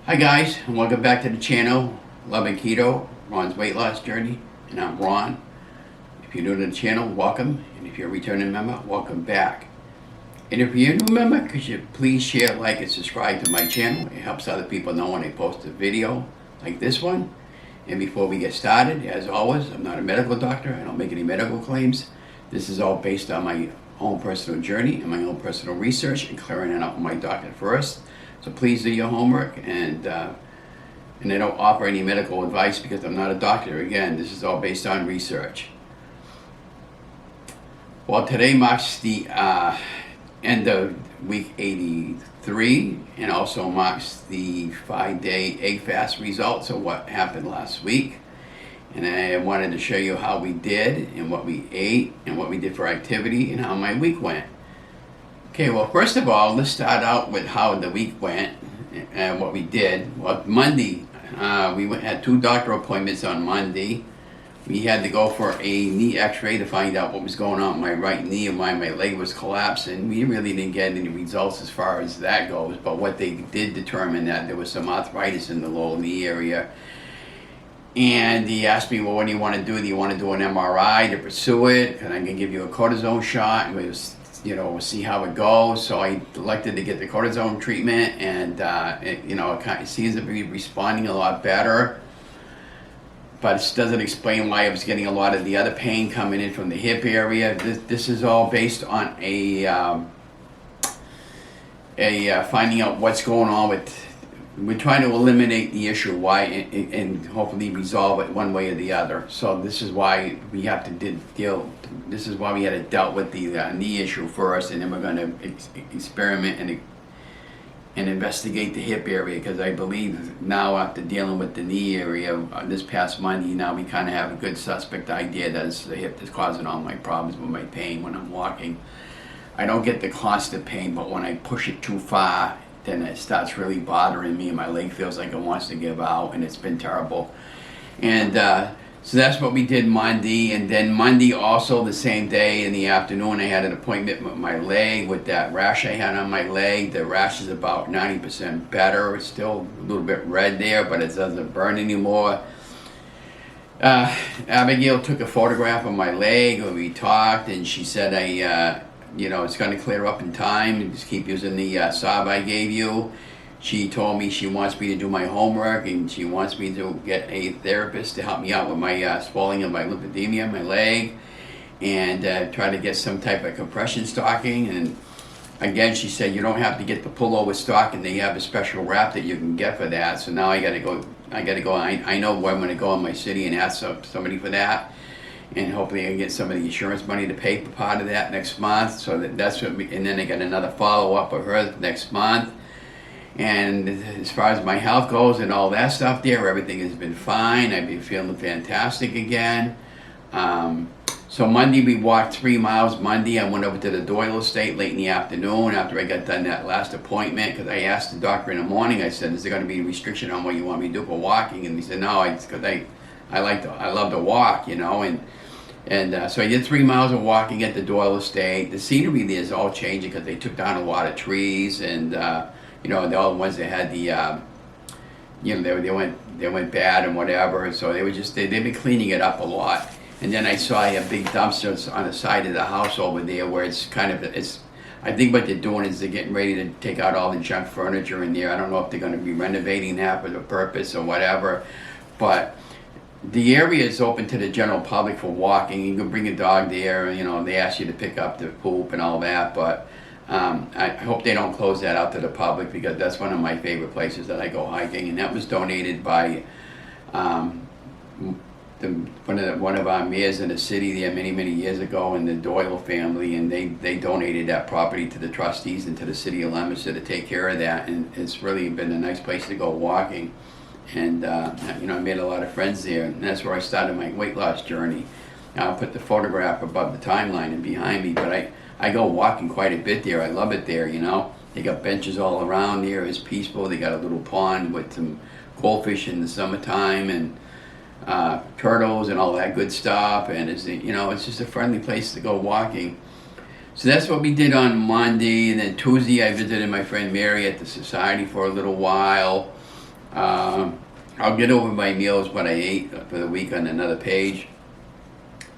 Hi guys, and welcome back to the channel, Loving Keto, Ron's weight loss journey, and I'm Ron. If you're new to the channel, welcome, and if you're a returning member, welcome back. And if you're a new member, could you please share, like, and subscribe to my channel? It helps other people know when I post a video like this one. And before we get started, as always, I'm not a medical doctor. I don't make any medical claims. This is all based on my own personal journey and my own personal research and clearing it out with my doctor first. So please do your homework, and I don't offer any medical advice because I'm not a doctor. Again, this is all based on research. Well, today marks the end of week 83 and also marks the 5-day egg fast results of what happened last week. And I wanted to show you how we did and what we ate and what we did for activity and how my week went. Okay, well, first of all, let's start out with how the week went and what we did. Well, Monday, we had 2 doctor appointments on Monday. We had to go for a knee x-ray to find out what was going on with my right knee and why my leg was collapsing. We really didn't get any results as far as that goes, but what they did determine that there was some arthritis in the lower knee area. And he asked me, well, what do you want to do? Do you want to do an MRI to pursue it? And I can give you a cortisone shot, and we'll see how it goes. So I elected to get the cortisone treatment, and it seems to be responding a lot better. But it doesn't explain why I was getting a lot of the other pain coming in from the hip area. This is all based on finding out what's going on with. We're trying to eliminate the issue, why, and hopefully resolve it one way or the other. So this is why we have to deal. This is why we had to dealt with the knee issue first, and then we're going to experiment and investigate the hip area, because I believe now, after dealing with the knee area this past Monday, now we kind of have a good suspect idea that it's the hip that's causing all my problems with my pain when I'm walking. I don't get the constant pain, but when I push it too far, then it starts really bothering me, and my leg feels like it wants to give out, and it's been terrible. And so that's what we did Monday. And then Monday also, the same day in the afternoon, I had an appointment with my leg with that rash I had on my leg. The rash is about 90% better. It's still a little bit red there, but it doesn't burn anymore. Abigail took a photograph of my leg when we talked, and she said it's going to clear up in time. Just keep using the salve I gave you. She told me she wants me to do my homework, and she wants me to get a therapist to help me out with my swelling of my lymphedema in my leg, and try to get some type of compression stocking. And again, she said you don't have to get the pullover stocking. They have a special wrap that you can get for that. So now I got to go. I know where I'm going to go in my city and ask somebody for that. And hopefully I can get some of the insurance money to pay for part of that next month. So that's what and then I got another follow-up with her next month. And as far as my health goes and all that stuff there, everything has been fine. I've been feeling fantastic again. So Monday we walked 3 miles. Monday I went over to the Doyle estate late in the afternoon after I got done that last appointment, because I asked the doctor in the morning, I said, is there going to be a restriction on what you want me to do for walking? And he said, no, because I love to walk, and so I did 3 miles of walking at the Doyle estate. The scenery there is all changing because they took down a lot of trees, and the old ones that had the they went bad and whatever. So they've been cleaning it up a lot. And then I saw a big dumpster on the side of the house over there where I think what they're doing is they're getting ready to take out all the junk furniture in there. I don't know if they're going to be renovating that for the purpose or whatever, but the area is open to the general public for walking. You can bring a dog there. They ask you to pick up the poop and all that, but I hope they don't close that out to the public, because that's one of my favorite places that I go hiking. And that was donated by one of our mayors in the city there many years ago, and the Doyle family, and they donated that property to the trustees and to the city of Leominster to take care of that. And it's really been a nice place to go walking. And I made a lot of friends there, and that's where I started my weight loss journey. I'll put the photograph above the timeline and behind me, but I go walking quite a bit there. I love it there. They got benches all around there. It's peaceful. They got a little pond with some goldfish in the summertime, and turtles and all that good stuff. And it's just a friendly place to go walking. So that's what we did on Monday. And then Tuesday I visited my friend Mary at the society for a little while. I'll get over my meals, what I ate for the week on another page.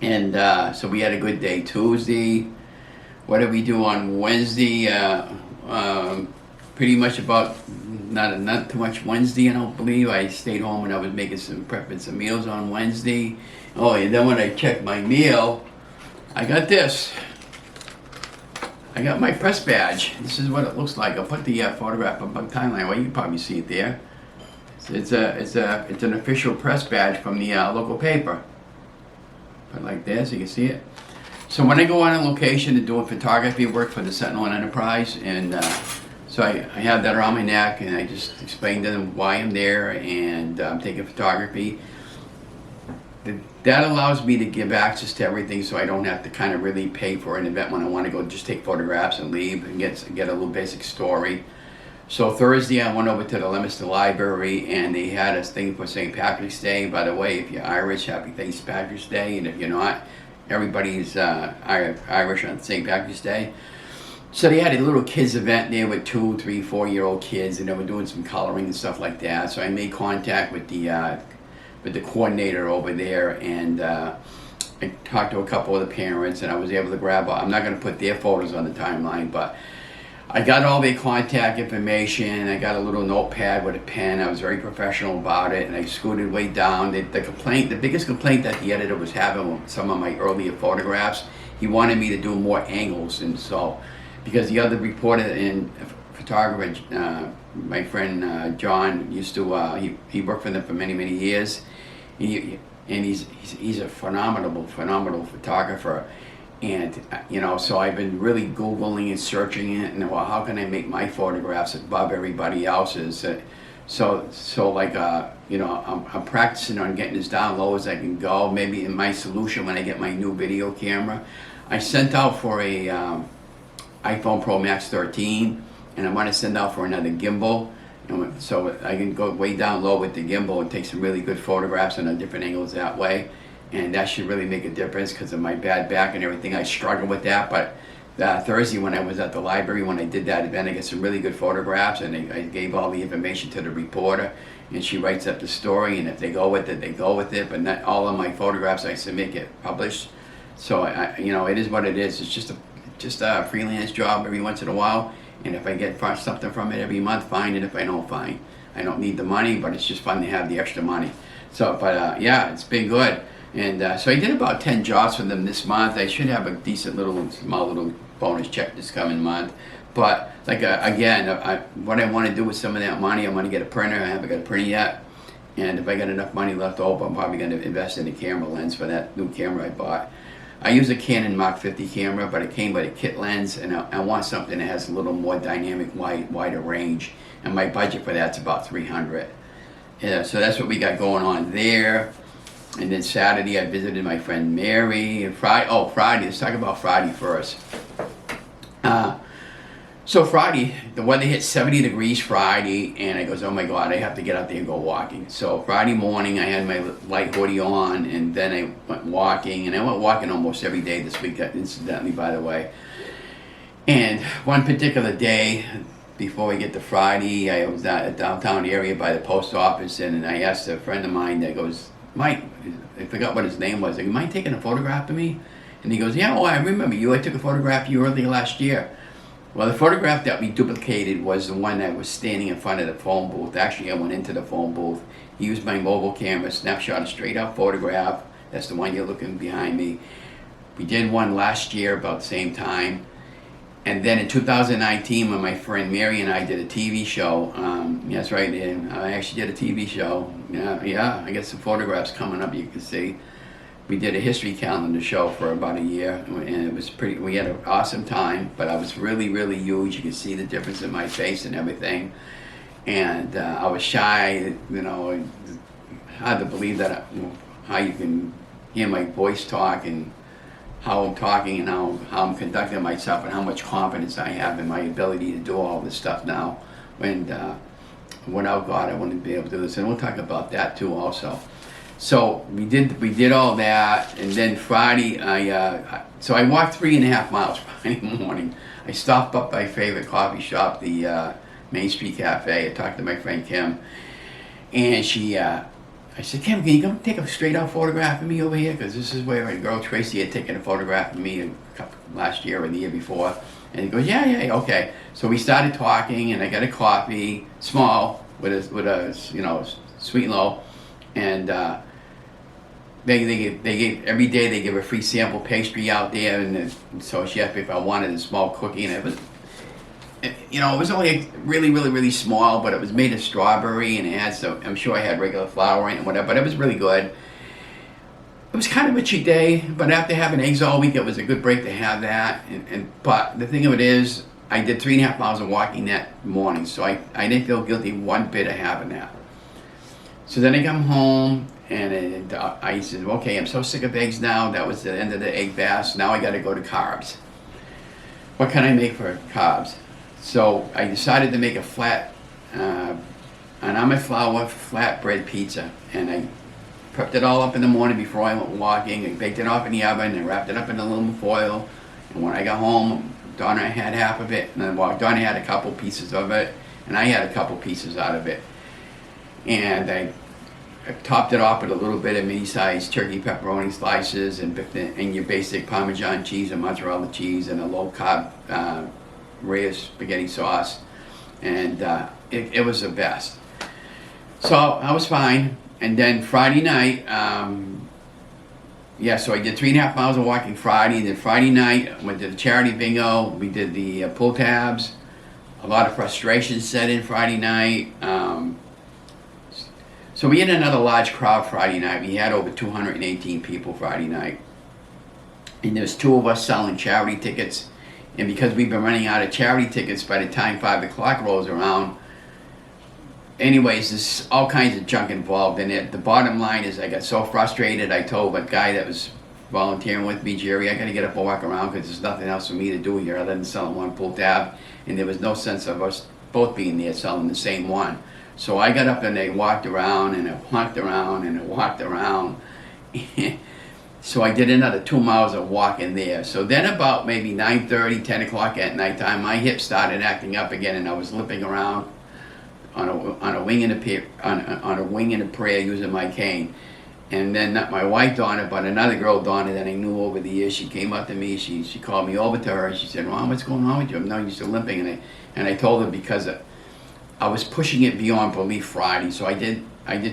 And so we had a good day Tuesday. What did we do on Wednesday? Pretty much about not too much Wednesday, I don't believe. I stayed home and I was prepping some meals on Wednesday. Oh, and then when I checked my meal, I got this. I got my press badge. This is what it looks like. I'll put the photograph up on timeline. Well, you can probably see it there. It's an official press badge from the local paper. Put it like this, so you can see it. So when I go on a location to do photography work for the Sentinel Enterprise, and so I have that around my neck, and I just explain to them why I'm there, and I'm taking photography. That allows me to give access to everything, so I don't have to kind of really pay for an event when I want to go just take photographs and leave and get a little basic story. So Thursday I went over to the Leominster Library, and they had a thing for St. Patrick's Day. By the way, if you're Irish, happy St. Patrick's Day, and if you're not, everybody's Irish on St. Patrick's Day. So they had a little kids event there with 2, 3, 4-year-old kids, and they were doing some coloring and stuff like that. So I made contact with the coordinator over there, and I talked to a couple of the parents, and I was able to grab, I'm not going to put their photos on the timeline, but I got all their contact information. I got a little notepad with a pen. I was very professional about it, and I scooted way down. The biggest complaint that the editor was having with some of my earlier photographs, he wanted me to do more angles, and so, because the other reporter and photographer, my friend John, used to, he worked for them for many, many years, and he's a phenomenal photographer. And so I've been really Googling and searching it, and well, how can I make my photographs above everybody else's? So like I'm practicing on getting as down low as I can go. Maybe in my solution when I get my new video camera, I sent out for a iPhone Pro Max 13, and I want to send out for another gimbal. And so I can go way down low with the gimbal and take some really good photographs on different angles that way. And that should really make a difference because of my bad back and everything. I struggle with that, but Thursday when I was at the library, when I did that event, I got some really good photographs, and I gave all the information to the reporter, and she writes up the story, and if they go with it, they go with it, but not all of my photographs I submit get published. So it is what it is. It's just a freelance job every once in a while, and if I get something from it every month, fine, and if I don't, fine. I don't need the money, but it's just fun to have the extra money. So, but yeah, it's been good. And so I did about 10 jobs for them this month. I should have a decent small little bonus check this coming month. But like again, what I want to do with some of that money, I want to get a printer. I haven't got a printer yet. And if I got enough money left over, I'm probably going to invest in a camera lens for that new camera I bought. I use a Canon Mark 50 camera, but it came with a kit lens, and I want something that has a little more dynamic, wider range. And my budget for that's about $300. Yeah, so that's what we got going on there. And then Saturday, I visited my friend Mary. And Friday, let's talk about Friday first. So Friday, the weather hit 70 degrees Friday, and I goes, oh my God, I have to get out there and go walking. So Friday morning, I had my light hoodie on, and then I went walking, and I went walking almost every day this week, incidentally, by the way. And one particular day, before we get to Friday, I was at a downtown area by the post office, and I asked a friend of mine that goes, Mike, I forgot what his name was. Like, you mind taking a photograph of me? And he goes, yeah, I remember you. I took a photograph of you earlier last year. Well, the photograph that we duplicated was the one that was standing in front of the phone booth. Actually, I went into the phone booth, used my mobile camera, snapshot a straight out photograph. That's the one you're looking behind me. We did one last year about the same time. And then in 2019, when my friend Mary and I did a TV show, that's right, I actually did a TV show. Yeah, I got some photographs coming up you can see. We did a history calendar show for about a year, and it was we had an awesome time, but I was really, really huge. You can see the difference in my face and everything. And I was shy, hard to believe that how you can hear my voice talk and how I'm talking and how I'm conducting myself and how much confidence I have in my ability to do all this stuff now. And without God, I wouldn't be able to do this. And we'll talk about that too also. So we did all that, and then Friday, I walked 3.5 miles Friday morning. I stopped up my favorite coffee shop, the Main Street Cafe. I talked to my friend Kim, And I said, Kim, can you come take a straight out photograph of me over here? Because this is where my girl Tracy had taken a photograph of me last year or the year before. And he goes, yeah, okay. So we started talking, and I got a coffee, small, with a sweet and low, and they gave every day they give a free sample pastry out there, and so she asked me if I wanted a small cookie, and it was only really small, but it was made of strawberry, and it had I'm sure I had regular flour in it and whatever, but it was really good. It was kind of a cheat day, but after having eggs all week, it was a good break to have that. But the thing of it is, I did 3.5 miles of walking that morning, so I didn't feel guilty one bit of having that. So then I come home, and I said, okay, I'm so sick of eggs now. That was the end of the egg fast. Now I got to go to carbs. What can I make for carbs? So I decided to make a flat, an almond flour flatbread pizza, and I prepped it all up in the morning before I went walking. I baked it off in the oven and wrapped it up in aluminum foil. And when I got home, Donna had half of it, and then Donna had a couple pieces of it, and I had a couple pieces out of it. And I topped it off with a little bit of mini-sized turkey pepperoni slices and your basic Parmesan cheese and mozzarella cheese and a low-carb Rhea spaghetti sauce, and it was the best. So I was fine. And then Friday night, so I did 3.5 miles of walking Friday. Then Friday night, went to the charity bingo. We did the pull tabs. A lot of frustration set in Friday night. So we had another large crowd Friday night. We had over 218 people Friday night. And there's 2 of us selling charity tickets. And because we've been running out of charity tickets by the time 5 o'clock rolls around, anyways, there's all kinds of junk involved in it. The bottom line is I got so frustrated, I told a guy that was volunteering with me, Jerry, I got to get up and walk around because there's nothing else for me to do here other than selling one pull tab. And there was no sense of us both being there selling the same one. So I got up and I walked around and I walked around and I walked around. So I did another 2 miles of walking there. So then about maybe 9:30, 10 o'clock at nighttime, my hips started acting up again, and I was limping around on a wing and a prayer using my cane. And then not my wife Donna, but another girl Donna that I knew over the years, she came up to me. She called me over to her. She said, "Ron, what's going on with you? I'm not used to limping." And I told her because I was pushing it beyond belief Friday. So I did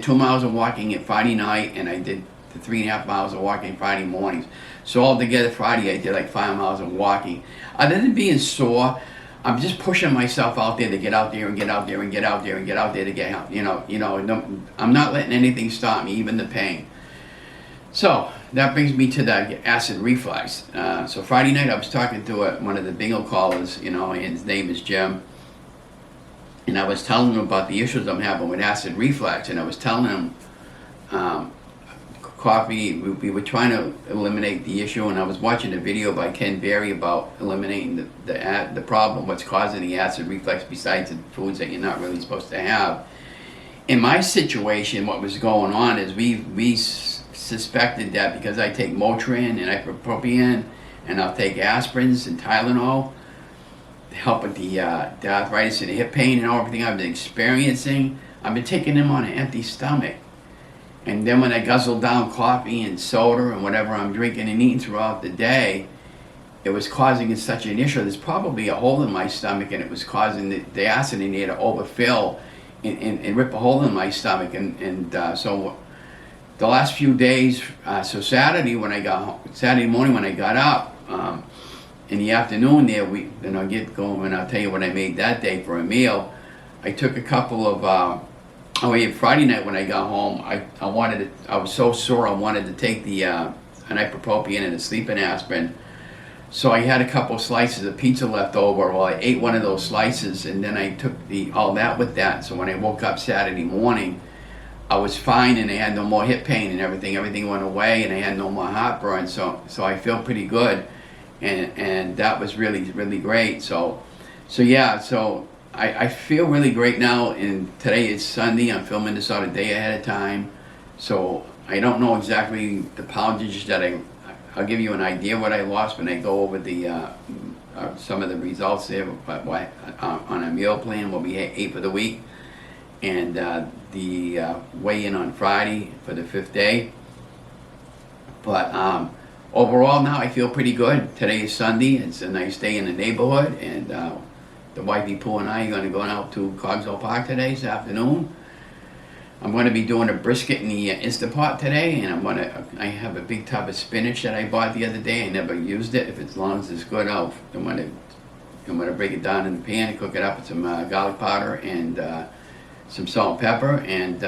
2 miles of walking at Friday night, and I did the 3.5 miles of walking Friday mornings. So altogether Friday I did like 5 miles of walking. Other than being sore, I'm just pushing myself out there to get out there and get out there and get out there and get out there to get out. I'm not letting anything stop me, even the pain. So that brings me to the acid reflux. So Friday night I was talking to one of the bingo callers, and his name is Jim. And I was telling him about the issues I'm having with acid reflux, and I was telling him coffee, we were trying to eliminate the issue, and I was watching a video by Ken Berry about eliminating the problem, what's causing the acid reflux besides the foods that you're not really supposed to have. In my situation, what was going on is we suspected that because I take Motrin and ibuprofen, and I'll take aspirins and Tylenol to help with the arthritis and the hip pain and everything I've been experiencing, I've been taking them on an empty stomach. And then when I guzzle down coffee and soda and whatever I'm drinking and eating throughout the day, it was causing such an issue. There's probably a hole in my stomach, and it was causing the acid in there to overfill and rip a hole in my stomach. So the last few days, so Saturday morning when I got up, in the afternoon there, then I'll get going and I'll tell you what I made that day for a meal. I took a couple of Friday night when I got home, I was so sore I wanted to take an ibuprofen and a sleeping aspirin. So I had a couple slices of pizza left over. Well, I ate one of those slices, and then I took all that with that. So when I woke up Saturday morning, I was fine, and I had no more hip pain and everything. Everything went away, and I had no more heartburn. So I feel pretty good, and that was really, really great. So I feel really great now, and today is Sunday. I'm filming this out a day ahead of time, so I don't know exactly the poundage that I'll give you an idea of what I lost when I go over the some of the results there on a meal plan, what we ate for the week, and the weigh-in on Friday for the 5th day. But overall now I feel pretty good. Today is Sunday. It's a nice day in the neighborhood, and the wifey Pooh and I are going to go out to Cogswell Park today, this afternoon. I'm going to be doing a brisket in the Instapot today, and I have a big tub of spinach that I bought the other day. I never used it. If as long as it's good, I'm going to break it down in the pan and cook it up with some garlic powder and some salt and pepper, and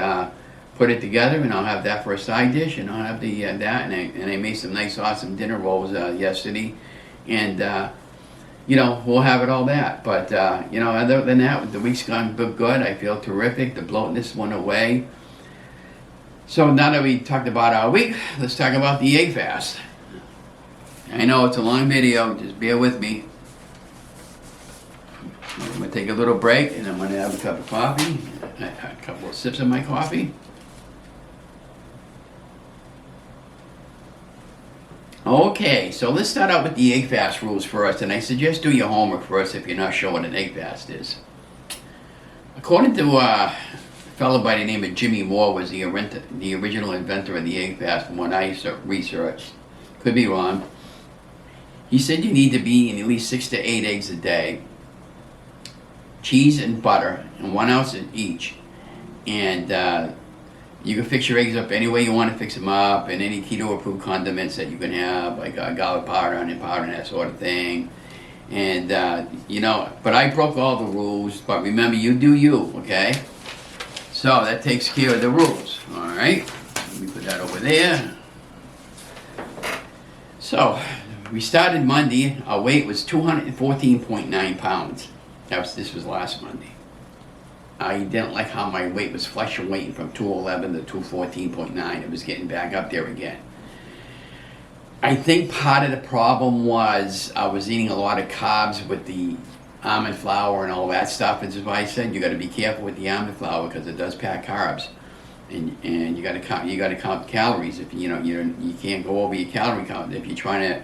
put it together, and I'll have that for a side dish, and I'll have the that, and I made some nice awesome dinner rolls yesterday, and we'll have it all that. But other than that, the week's gone good. I feel terrific. The bloatness went away. So now that we talked about our week, let's talk about the egg fast. I know it's a long video, just bear with me. I'm going to take a little break, and I'm going to have a cup of coffee, a couple of sips of my coffee. Okay, so let's start out with the egg fast rules first, and I suggest do your homework first if you're not sure what an egg fast is. According to a fellow by the name of Jimmy Moore, was the original inventor of the egg fast, from what I researched. Could be wrong. He said you need to be eating at least 6 to 8 eggs a day, cheese and butter, and 1 ounce of each. And you can fix your eggs up any way you want to fix them up, and any keto-approved condiments that you can have, like garlic powder, onion powder, and that sort of thing. And, but I broke all the rules, but remember, you do you, okay? So that takes care of the rules, all right? Let me put that over there. So, we started Monday. Our weight was 214.9 pounds. This was last Monday. I didn't like how my weight was fluctuating from 211 to 214.9. It was getting back up there again. I think part of the problem was I was eating a lot of carbs with the almond flour and all that stuff. This is why I said you got to be careful with the almond flour, because it does pack carbs, and you got to count calories. If you can't go over your calorie count if you're trying to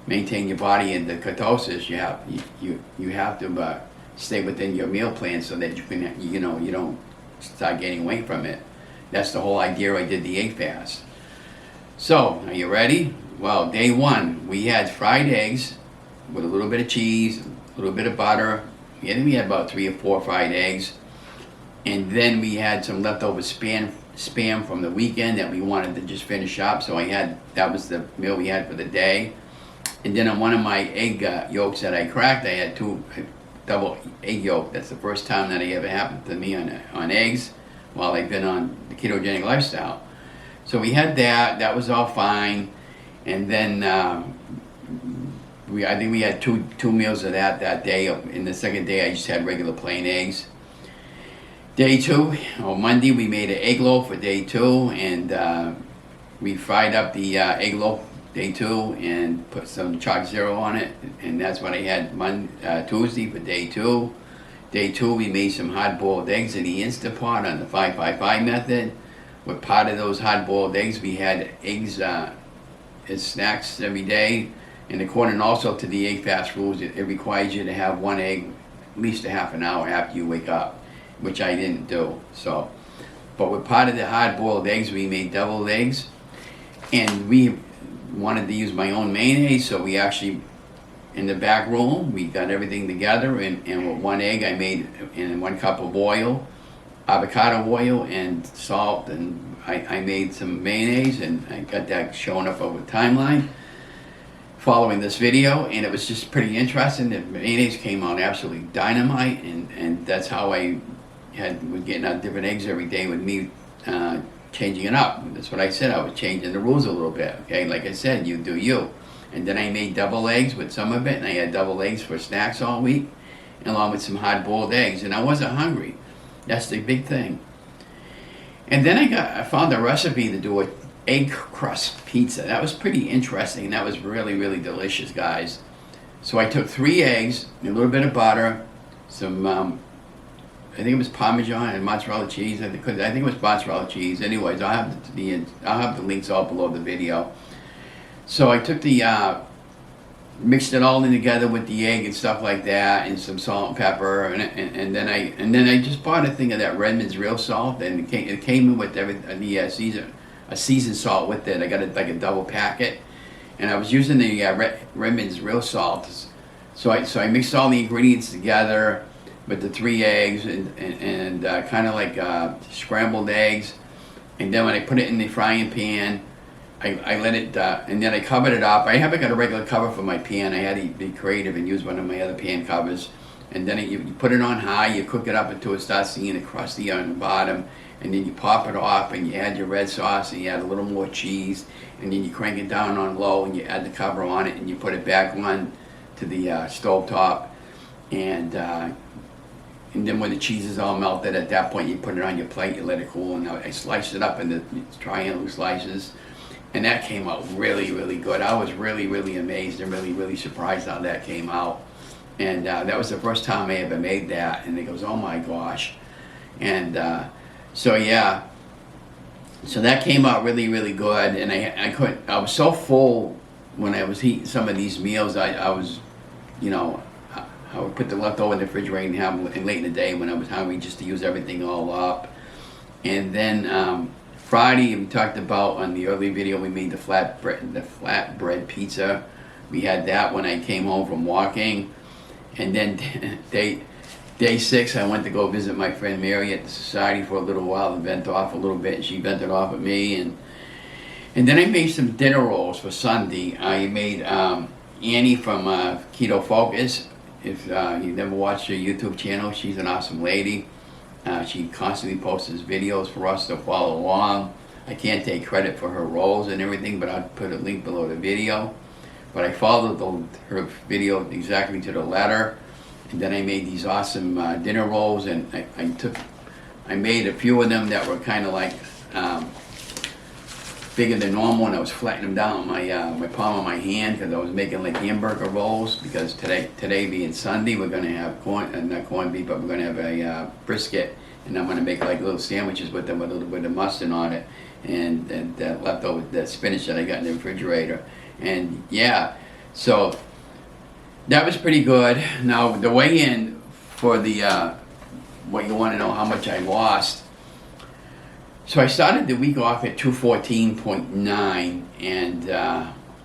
maintain your body in the ketosis. You have to stay within your meal plan so that you can, you don't start gaining weight from it. That's the whole idea I did the egg fast. So, are you ready? Well, day 1, we had fried eggs with a little bit of cheese, a little bit of butter. We had about 3 or 4 fried eggs. And then we had some leftover spam from the weekend that we wanted to just finish up. So that was the meal we had for the day. And then on one of my egg yolks that I cracked, I had 2 double egg yolk. That's the first time that it ever happened to me on eggs while I've been on the ketogenic lifestyle. So we had that. That was all fine. And then I think we had two meals of that day. In the second day, I just had regular plain eggs. Day 2, on Monday, we made an egg loaf for day 2, and we fried up the egg loaf day 2 and put some chalk zero on it, and that's what I had Tuesday for day 2. Day 2, we made some hard-boiled eggs in the Instapot on the 555 method. With part of those hard-boiled eggs, we had eggs as snacks every day. And according also to the egg fast rules, it requires you to have 1 egg at least a half an hour after you wake up, which I didn't do. So, but with part of the hard-boiled eggs, we made deviled eggs, and we wanted to use my own mayonnaise, so we actually, in the back room, we got everything together, and with 1 egg I made in 1 cup of oil, avocado oil and salt, and I made some mayonnaise, and I got that showing up over the timeline following this video, and it was just pretty interesting. The mayonnaise came out absolutely dynamite, and that's how I was getting out different eggs every day with me changing it up. That's what I said. I was changing the rules a little bit. Okay, like I said, you do you. And then I made double eggs with some of it, and I had double eggs for snacks all week, along with some hard-boiled eggs. And I wasn't hungry. That's the big thing. And then I found a recipe to do an egg crust pizza. That was pretty interesting. That was really, really delicious, guys. So I took 3 eggs, a little bit of butter, some I think it was Parmesan and mozzarella cheese. I think it was mozzarella cheese. Anyways, I'll have the links all below the video. So I took the mixed it all in together with the egg and stuff like that, and some salt and pepper, and then I just bought a thing of that Redmond's real salt, and it came in with a seasoned salt with it. I got it like a double packet, and I was using the Redmond's real salt. So I mixed all the ingredients together with the 3 eggs and kind of like scrambled eggs, and then when I put it in the frying pan, I let it, and then I covered it up. I haven't got a regular cover for my pan. I had to be creative and use one of my other pan covers. And then you put it on high, you cook it up until it starts seeing it crusty on the bottom, and then you pop it off and you add your red sauce and you add a little more cheese, and then you crank it down on low and you add the cover on it and you put it back on to the stove top, and then when the cheese is all melted, at that point you put it on your plate, you let it cool, and I sliced it up into triangle slices. And that came out really, really good. I was really, really amazed and really, really surprised how that came out. And that was the first time I ever made that. And it goes, oh my gosh. And so yeah, so that came out really, really good. And I was so full when I was eating some of these meals. I was, you know, I would put the leftover in the refrigerator and have them late in the day when I was hungry, just to use everything all up. And then Friday, we talked about on the early video, we made the flatbread pizza. We had that when I came home from walking. And then day 6, I went to go visit my friend Mary at the society for a little while and vent off a little bit, and she vented off at me. And then I made some dinner rolls for Sunday. I made Annie from Keto Focus. If you've never watched her YouTube channel, she's an awesome lady. She constantly posts videos for us to follow along. I can't take credit for her rolls and everything, but I'll put a link below the video. But I followed her video exactly to the letter, and then I made these awesome dinner rolls, and I made a few of them that were kind of like bigger than normal, and I was flattening them down on my palm of my hand because I was making like hamburger rolls. Because today being Sunday, we're gonna have not corned beef, but we're gonna have a brisket, and I'm gonna make like little sandwiches with them with a little bit of mustard on it, and that leftover that spinach that I got in the refrigerator. And yeah, so that was pretty good. Now the weigh-in for the what you want to know how much I lost. So I started the week off at 214.9, and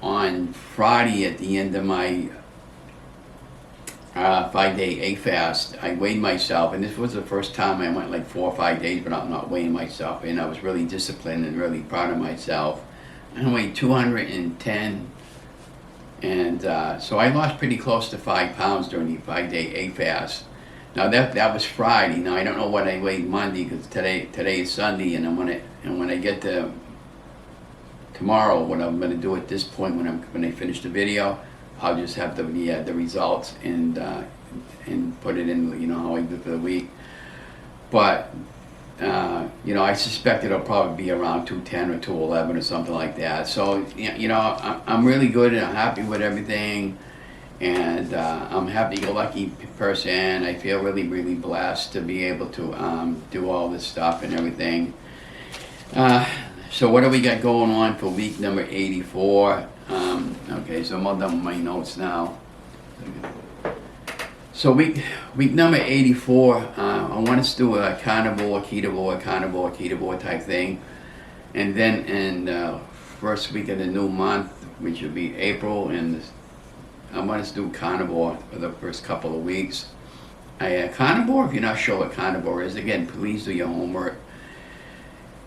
on Friday at the end of my 5-day egg fast, I weighed myself, and this was the first time I went like 4 or 5 days without not weighing myself, and I was really disciplined and really proud of myself. I weighed 210, and so I lost pretty close to 5 pounds during the 5-day egg fast. Now that was Friday. Now I don't know what I weighed Monday, because today is Sunday, and when I get to tomorrow, what I'm going to do at this point when I finish the video, I'll just have the results and put it in, you know, how I did for the week. But you know, I suspect it'll probably be around 210 or 211 or something like that. So you know, I'm really good and I'm happy with everything. And I'm a happy-go-lucky person. I feel really, really blessed to be able to do all this stuff and everything. So what do we got going on for week number 84? Okay, so I'm all done with my notes now. So week number 84, I want us to do a carnivore, ketovore type thing. And then in first week of the new month, which will be April, and I want us to do carnivore for the first couple of weeks. Carnivore, if you're not sure what carnivore is, again, please do your homework.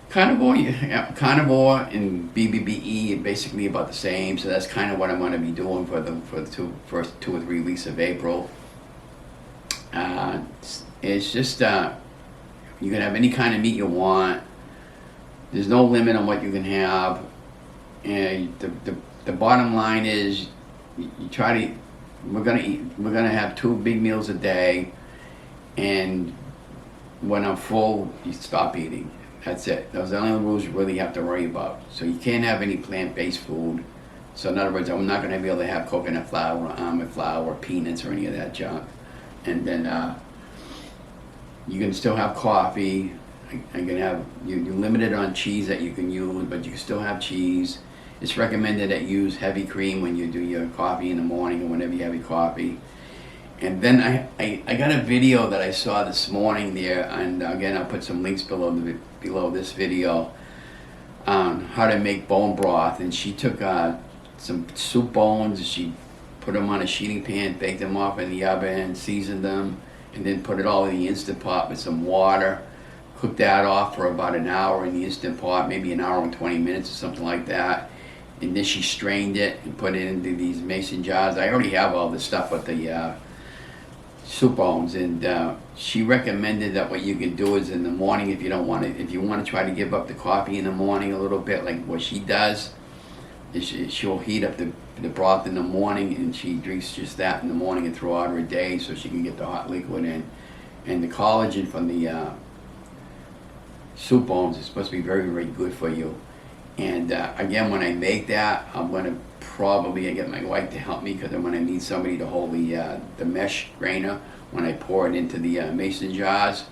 Carnivore and BBBE are basically about the same, so that's kind of what I'm going to be doing for the first 2 or 3 weeks of April. It's just you can have any kind of meat you want. There's no limit on what you can have, and the bottom line is, you try to. We're gonna have 2 big meals a day, and when I'm full, you stop eating. That's it. Those are the only rules you really have to worry about. So you can't have any plant-based food. So in other words, I'm not gonna be able to have coconut flour or almond flour or peanuts or any of that junk. And then you can still have coffee. I can have you're limited on cheese that you can use, but you can still have cheese. it's recommended that you use heavy cream when you do your coffee in the morning or whenever you have your coffee. And then I got a video that I saw this morning there, and again I'll put some links below this video on how to make bone broth. And she took some soup bones, she put them on a sheeting pan, baked them off in the oven, seasoned them, and then put it all in the Instant Pot with some water. Cooked that off for about an hour in the Instant Pot, maybe an hour and 20 minutes or something like that. And then she strained it and put it into these mason jars. I already have all this stuff with the soup bones, and she recommended that what you can do is in the morning, if you want to try to give up the coffee in the morning a little bit, like what she does, is she'll heat up the broth in the morning, and she drinks just that in the morning and throughout her day, so she can get the hot liquid in. And the collagen from the soup bones is supposed to be very, very good for you. And again, when I make that, I'm going to probably get my wife to help me, because I'm going to need somebody to hold the mesh strainer when I pour it into the mason jars.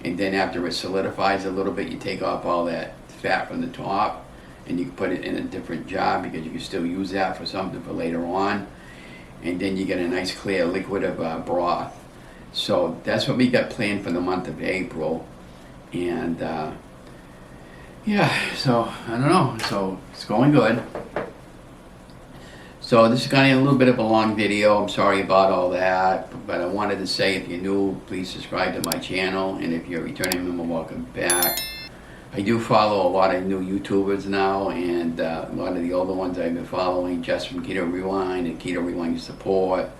And then after it solidifies a little bit, you take off all that fat from the top, and you can put it in a different jar, because you can still use that for something for later on. And then you get a nice clear liquid of broth. So that's what we got planned for the month of April. And yeah, so I don't know, so it's going good. So this is kind of a little bit of a long video. I'm sorry about all that, but I wanted to say, if you're new, please subscribe to my channel, and if you're a returning member, welcome back. I do follow a lot of new YouTubers now, and a lot of the older ones I've been following, Jess from Keto Rewind and Keto Rewind Support.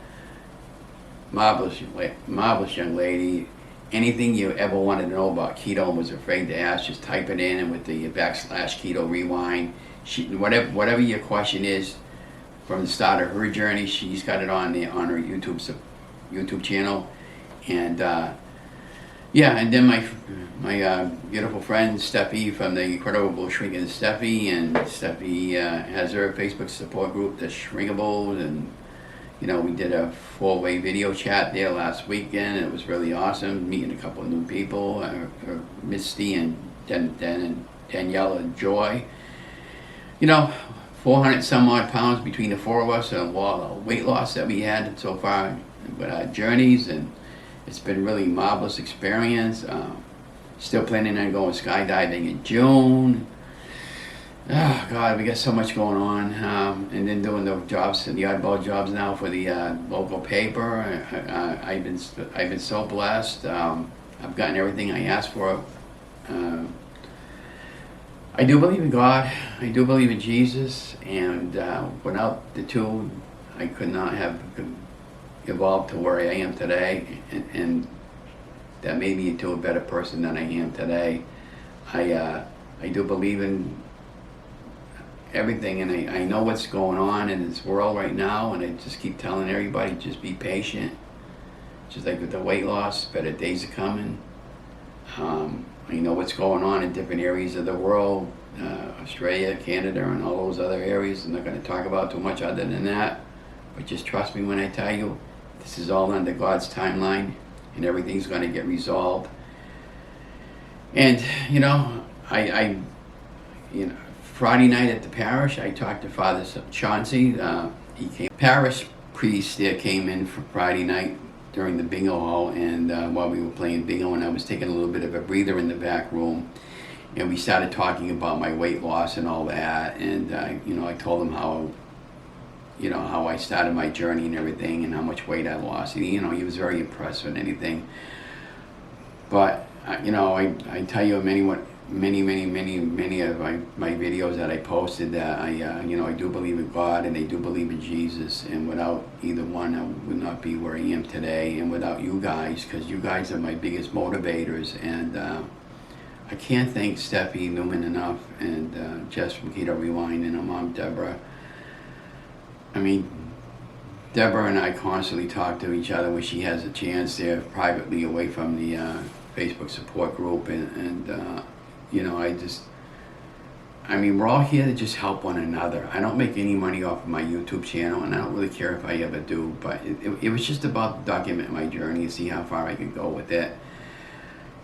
Marvelous young lady. Anything you ever wanted to know about keto and was afraid to ask, just type it in, and with the /Keto Rewind, whatever your question is, from the start of her journey, she's got it on her YouTube channel. And yeah, and then my beautiful friend Steffi from the Incredible Shrinking Steffi, and Steffi has her Facebook support group, the Shrinkables, and you know, we did a 4-way video chat there last weekend. It was really awesome, meeting a couple of new people, Misty and Danielle and Joy. You know, 400 some odd pounds between the four of us, and all the weight loss that we had so far with our journeys, and it's been really marvelous experience. Still planning on going skydiving in June. Oh God, we got so much going on, and then doing the jobs, the oddball jobs now for the local paper. I've been so blessed. I've gotten everything I asked for. I do believe in God. I do believe in Jesus, and without the two, I could not have evolved to where I am today, and that made me into a better person than I am today. I do believe in everything, and I know what's going on in this world right now, and I just keep telling everybody, just be patient. Just like with the weight loss, better days are coming. I know what's going on in different areas of the world, Australia, Canada, and all those other areas. I'm not going to talk about too much other than that, but just trust me when I tell you, this is all under God's timeline, and everything's going to get resolved. And you know, Friday night at the parish, I talked to Father Chauncey. He came. Parish priest there came in for Friday night during the bingo hall, and while we were playing bingo, and I was taking a little bit of a breather in the back room, and we started talking about my weight loss and all that, and you know, I told him how I started my journey and everything, and how much weight I lost. And, you know, he was very impressed with anything. But you know, I tell you many of my videos that I posted, that I do believe in God, and I do believe in Jesus, and without either one I would not be where I am today, and without you guys, because you guys are my biggest motivators. And I can't thank Steffi Newman enough, and Jess from Keto Rewind, and her mom Deborah. I mean, Deborah and I constantly talk to each other when she has a chance there privately, away from the Facebook support group, and you know, I mean, we're all here to just help one another. I don't make any money off of my YouTube channel, and I don't really care if I ever do, but it was just about documenting my journey and see how far I could go with it.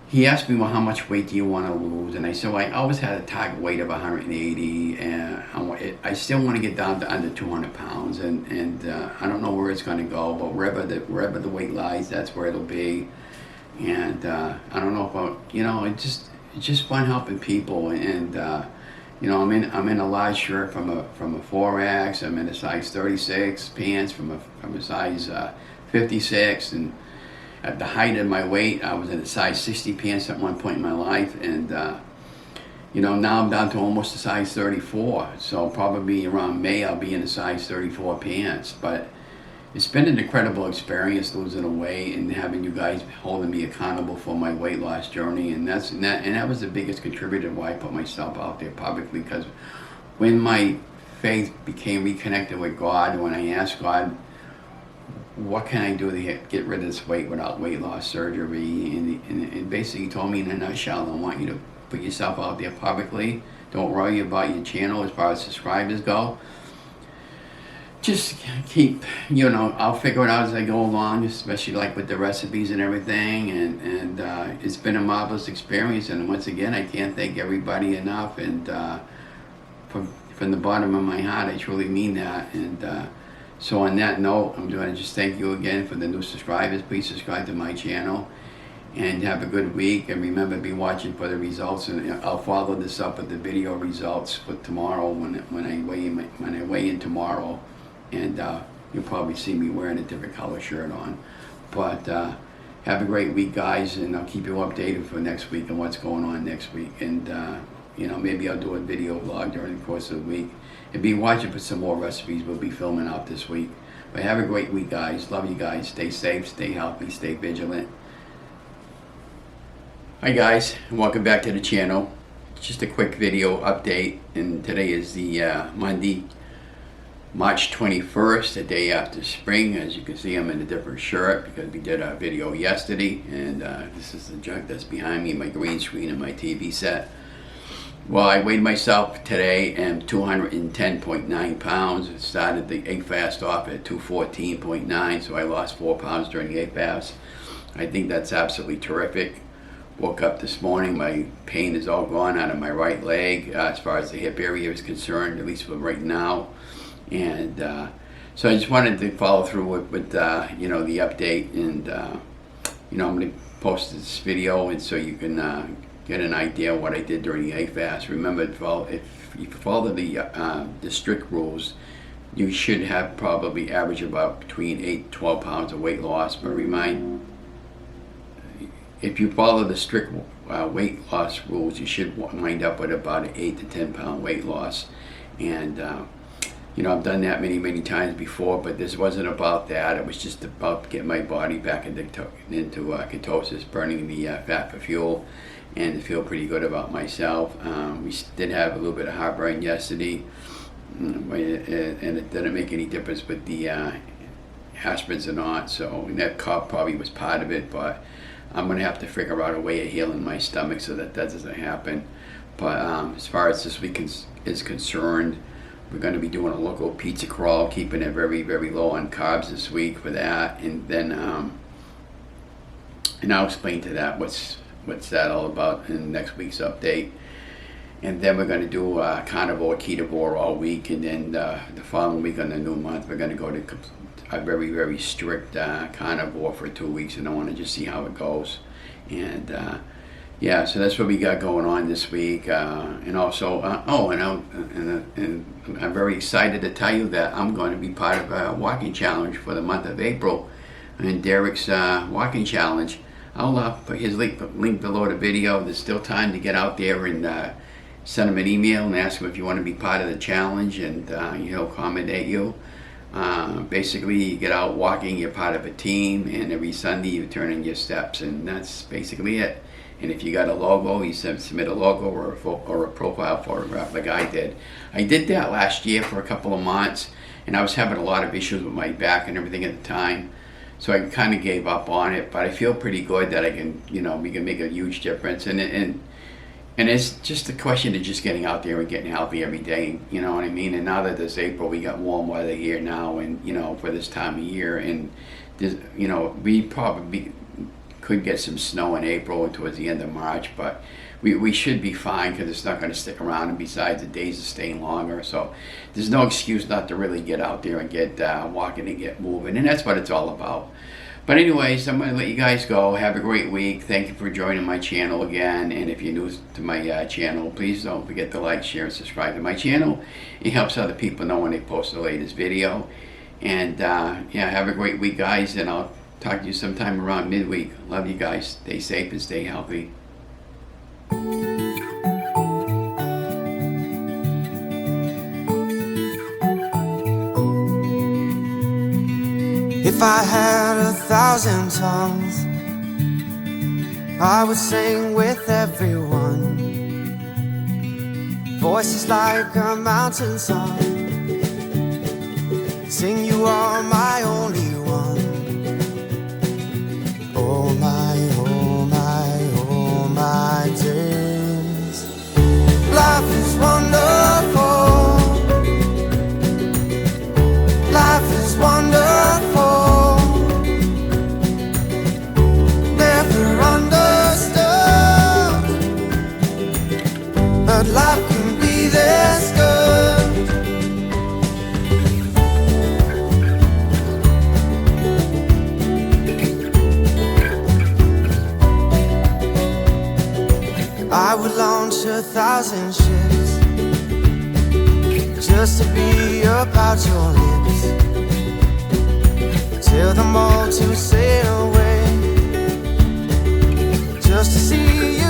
he asked me, well, how much weight do you want to lose? And I said, well, I always had a target weight of 180, and I still want to get down to under 200 pounds. And I don't know where it's going to go, but wherever the weight lies, that's where it'll be. And I don't know if it's just fun helping people. And I'm in a large shirt from a 4X. I'm in a size 36 pants from a size 56, and at the height of my weight, I was in a size 60 pants at one point in my life, and now I'm down to almost a size 34. So probably around May, I'll be in a size 34 pants. But it's been an incredible experience losing the weight and having you guys holding me accountable for my weight loss journey, and that was the biggest contributor why I put myself out there publicly. Because when my faith became reconnected with God, when I asked God, what can I do to get rid of this weight without weight loss surgery? And basically told me in a nutshell, I want you to put yourself out there publicly. Don't worry about your channel as far as subscribers go. Just keep, I'll figure it out as I go along, especially like with the recipes and everything. And it's been a marvelous experience. And once again, I can't thank everybody enough. And from the bottom of my heart, I truly mean that. And so on that note, I'm going to just thank you again for the new subscribers. Please subscribe to my channel and have a good week. And remember, be watching for the results. And I'll follow this up with the video results for tomorrow when I weigh in tomorrow. And you'll probably see me wearing a different color shirt on. But have a great week, guys, and I'll keep you updated for next week and what's going on next week. And maybe I'll do a video vlog during the course of the week. And be watching for some more recipes we'll be filming out this week. But have a great week, guys. Love you guys. Stay safe, stay healthy, stay vigilant. Hi guys, and welcome back to the channel. Just a quick video update, and today is the Monday, March 21st, the day after spring. As you can see, I'm in a different shirt because we did our video yesterday, and this is the junk that's behind me, my green screen and my TV set. Well, I weighed myself today and 210.9 pounds. It started the 8 fast off at 214.9, so I lost 4 pounds during the 8 fast. I think that's absolutely terrific. Woke up this morning, my pain is all gone out of my right leg as far as the hip area is concerned, at least for right now. And so I just wanted to follow through with the update, and I'm going to post this video, and so you can get an idea of what I did during the 8 fast. Remember, if you follow the strict rules, you should have probably average about between 8 and 12 pounds of weight loss. But if you follow the strict weight loss rules, you should wind up with about an 8 to 10 pound weight loss. And I've done that many times before, but this wasn't about that. It was just about getting my body back into ketosis, burning the fat for fuel, and to feel pretty good about myself. We did have a little bit of heartburn yesterday, and it didn't make any difference with the aspirins or not, so that cough probably was part of it, but I'm going to have to figure out a way of healing my stomach so that doesn't happen. But as far as this week is concerned, we're going to be doing a local pizza crawl, keeping it very low on carbs this week for that, and then and I'll explain to that what's that all about in next week's update. And then we're going to do carnivore, ketovore all week, and then the following week on the new month, we're going to go to a very strict carnivore for 2 weeks, and I want to just see how it goes. And yeah, so that's what we got going on this week. And also, and I'm very excited to tell you that I'm going to be part of a walking challenge for the month of April, and Derek's walking challenge. I'll put his link below the video. There's still time to get out there and send him an email and ask him if you want to be part of the challenge, and he'll accommodate you. Basically, you get out walking, you're part of a team, and every Sunday you turn in your steps, and that's basically it. And if you got a logo, you submit a logo or a profile photograph like I did. I did that last year for a couple of months, and I was having a lot of issues with my back and everything at the time. So I kind of gave up on it, but I feel pretty good that I can, we can make a huge difference. And it's just a question of just getting out there and getting healthy every day, you know what I mean? And now that it's April, we got warm weather here now, and, for this time of year, and, we probably could get some snow in April and towards the end of March, but we should be fine because it's not going to stick around, and besides, the days are staying longer, so there's no excuse not to really get out there and get walking and get moving, and that's what it's all about. But anyways, I'm going to let you guys go. Have a great week. Thank you for joining my channel again, and if you're new to my channel, please don't forget to like, share, and subscribe to my channel. It helps other people know when they post the latest video. And yeah, have a great week, guys, and I'll talk to you sometime around midweek. Love you guys. Stay safe and stay healthy. If I had 1,000 tongues, I would sing with everyone. Voices like a mountain song, sing you are my only one. Oh my, oh my, oh my days. Life is wonderful. Life is wonderful. Never understood, but life can be this good. I would launch 1,000 ships just to be about your lips, tell them all to sail away, just to see you